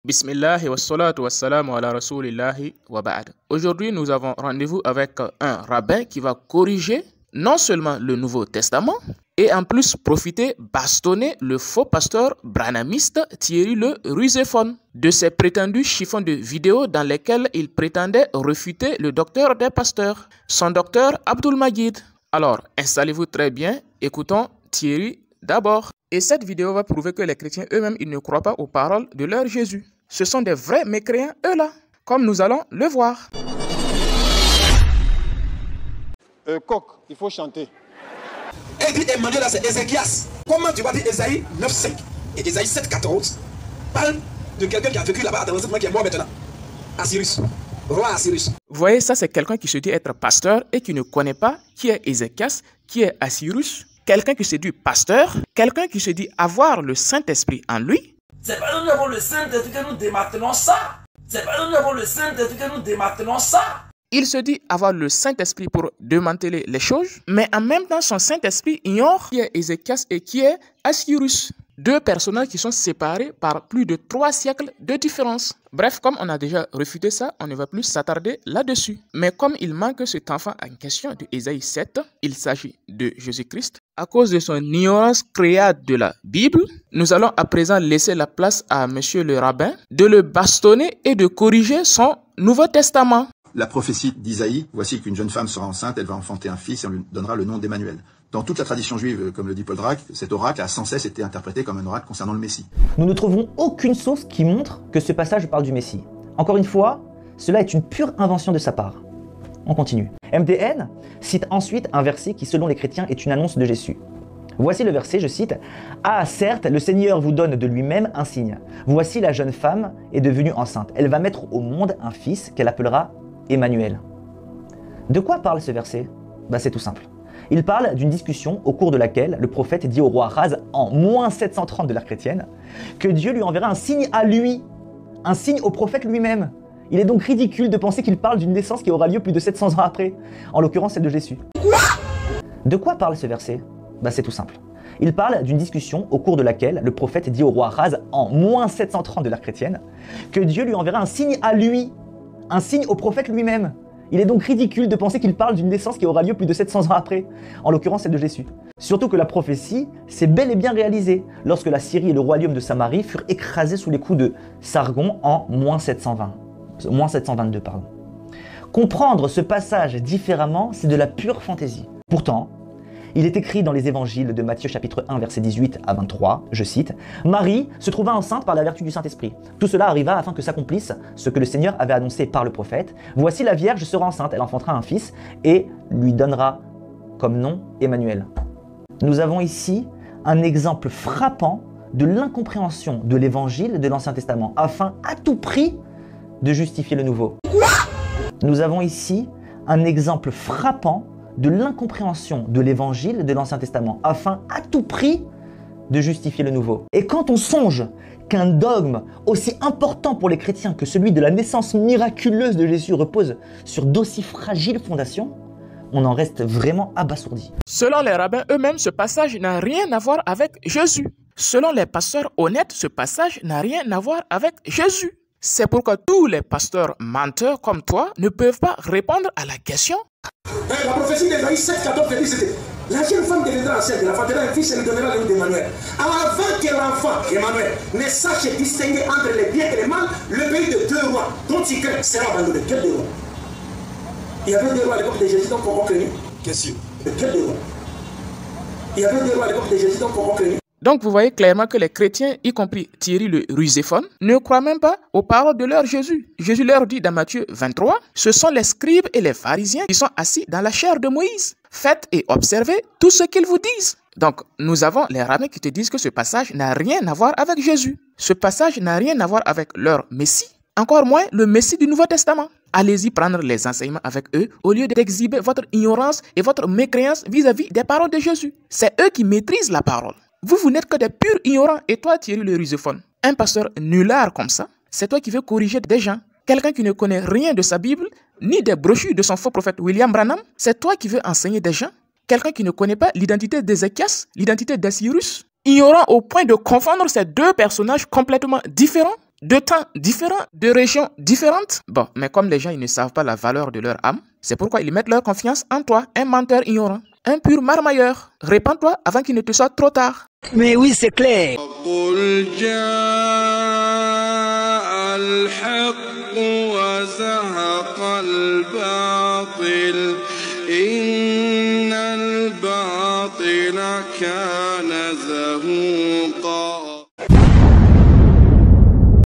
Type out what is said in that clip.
Bismillah wa salatu wa salamu ala rasulillahi wa ba'd. Aujourd'hui, nous avons rendez-vous avec un rabbin qui va corriger non seulement le Nouveau Testament et en plus profiter, bastonner le faux pasteur branhamiste Thierry le Ruséphone de ses prétendus chiffons de vidéos dans lesquels il prétendait refuter le docteur des pasteurs, son docteur Abdul Majid. Alors, installez-vous très bien, écoutons Thierry d'abord. Et cette vidéo va prouver que les chrétiens eux-mêmes, ils ne croient pas aux paroles de leur Jésus. Ce sont des vrais mécréants, eux-là, comme nous allons le voir. Coq, il faut chanter. Et puis Emmanuel, c'est Ézéchias. Comment tu vas dire Ésaïe 9,5 et Ésaïe 7,14 parle de quelqu'un qui a vécu là-bas dans l'ancien qui est mort maintenant. Assyrus, roi Assyrus. Vous voyez, ça c'est quelqu'un qui se dit être pasteur et qui ne connaît pas qui est Ézéchias, qui est Assyrus. Quelqu'un qui se dit pasteur, quelqu'un qui se dit avoir le Saint-Esprit en lui. C'est pas nous avons le Saint-Esprit que nous démantelons ça. C'est pas nous avons le Saint-Esprit que nous démantelons ça. Il se dit avoir le Saint-Esprit pour démanteler les choses, mais en même temps, son Saint-Esprit ignore qui est Ézéchias et qui est Assyrus. Deux personnages qui sont séparés par plus de 3 siècles de différence. Bref, comme on a déjà refuté ça, on ne va plus s'attarder là-dessus. Mais comme il manque cet enfant en question de Ésaïe 7, il s'agit de Jésus-Christ. À cause de son ignorance créate de la Bible, nous allons à présent laisser la place à monsieur le rabbin de le bastonner et de corriger son Nouveau Testament. La prophétie d'Isaïe, voici qu'une jeune femme sera enceinte, elle va enfanter un fils et on lui donnera le nom d'Emmanuel. Dans toute la tradition juive, comme le dit Paul Drac, cet oracle a sans cesse été interprété comme un oracle concernant le Messie. Nous ne trouvons aucune source qui montre que ce passage parle du Messie. Encore une fois, cela est une pure invention de sa part. On continue. MDN cite ensuite un verset qui, selon les chrétiens, est une annonce de Jésus. Voici le verset, je cite, « Ah, certes, le Seigneur vous donne de lui-même un signe. Voici la jeune femme est devenue enceinte. Elle va mettre au monde un fils qu'elle appellera Emmanuel. » De quoi parle ce verset? C'est tout simple. Il parle d'une discussion au cours de laquelle le prophète dit au roi Raz en moins 730 de l'ère chrétienne que Dieu lui enverra un signe à lui, un signe au prophète lui-même. Il est donc ridicule de penser qu'il parle d'une naissance qui aura lieu plus de 700 ans après, en l'occurrence celle de Jésus. De quoi parle ce verset? C'est tout simple. Il parle d'une discussion au cours de laquelle le prophète dit au roi Raz en moins 730 de l'ère chrétienne que Dieu lui enverra un signe à lui, un signe au prophète lui-même. Il est donc ridicule de penser qu'il parle d'une naissance qui aura lieu plus de 700 ans après, en l'occurrence celle de Jésus. Surtout que la prophétie s'est bel et bien réalisée lorsque la Syrie et le royaume de Samarie furent écrasés sous les coups de Sargon en moins 722. Comprendre ce passage différemment, c'est de la pure fantaisie. Pourtant, il est écrit dans les évangiles de Matthieu chapitre 1 verset 18 à 23, je cite, « Marie se trouva enceinte par la vertu du Saint-Esprit. Tout cela arriva afin que s'accomplisse ce que le Seigneur avait annoncé par le prophète. Voici la Vierge sera enceinte, elle enfantera un fils et lui donnera comme nom Emmanuel. » Nous avons ici un exemple frappant de l'incompréhension de l'évangile de l'Ancien Testament afin à tout prix de justifier le Nouveau. Nous avons ici un exemple frappant de l'incompréhension de l'évangile de l'Ancien Testament, afin à tout prix de justifier le Nouveau. Et quand on songe qu'un dogme aussi important pour les chrétiens que celui de la naissance miraculeuse de Jésus repose sur d'aussi fragiles fondations, on en reste vraiment abasourdi. Selon les rabbins eux-mêmes, ce passage n'a rien à voir avec Jésus. Selon les pasteurs honnêtes, ce passage n'a rien à voir avec Jésus. C'est pourquoi tous les pasteurs menteurs comme toi ne peuvent pas répondre à la question. La prophétie d'Ésaïe 7,14 dit c'était la jeune femme deviendra enceinte, elle enfantera un fils et lui donnera le nom d'Emmanuel. Avant que l'enfant, Emmanuel, ne sache distinguer entre les biens et les mal, le pays de 2 rois, dont il craint, sera abandonné. Quel 2 rois? Il y avait 2 rois à l'époque de Jésus, donc on craignait. Question. Quel 2 rois? Il y avait 2 rois à l'époque de Jésus, donc on craignait. Donc vous voyez clairement que les chrétiens, y compris Thierry le Ruséphone, ne croient même pas aux paroles de leur Jésus. Jésus leur dit dans Matthieu 23, ce sont les scribes et les pharisiens qui sont assis dans la chair de Moïse. Faites et observez tout ce qu'ils vous disent. Donc nous avons les rabbins qui te disent que ce passage n'a rien à voir avec Jésus. Ce passage n'a rien à voir avec leur Messie, encore moins le Messie du Nouveau Testament. Allez-y prendre les enseignements avec eux au lieu d'exhiber votre ignorance et votre mécréance vis-à-vis des paroles de Jésus. C'est eux qui maîtrisent la parole. Vous n'êtes que des purs ignorants. Et toi, Thierry le Ruséphone, un pasteur nulard comme ça, c'est toi qui veux corriger des gens. Quelqu'un qui ne connaît rien de sa Bible, ni des brochures de son faux prophète William Branham, c'est toi qui veux enseigner des gens. Quelqu'un qui ne connaît pas l'identité d'Ézéchias, l'identité d'Assyrus, ignorant au point de confondre ces deux personnages complètement différents. de temps différents, de régions différentes. Bon, mais comme les gens ils ne savent pas la valeur de leur âme, c'est pourquoi ils mettent leur confiance en toi, un menteur ignorant, un pur marmailleur. Répands-toi avant qu'il ne te soit trop tard. Mais oui, c'est clair. إن الباطل كان زهوقا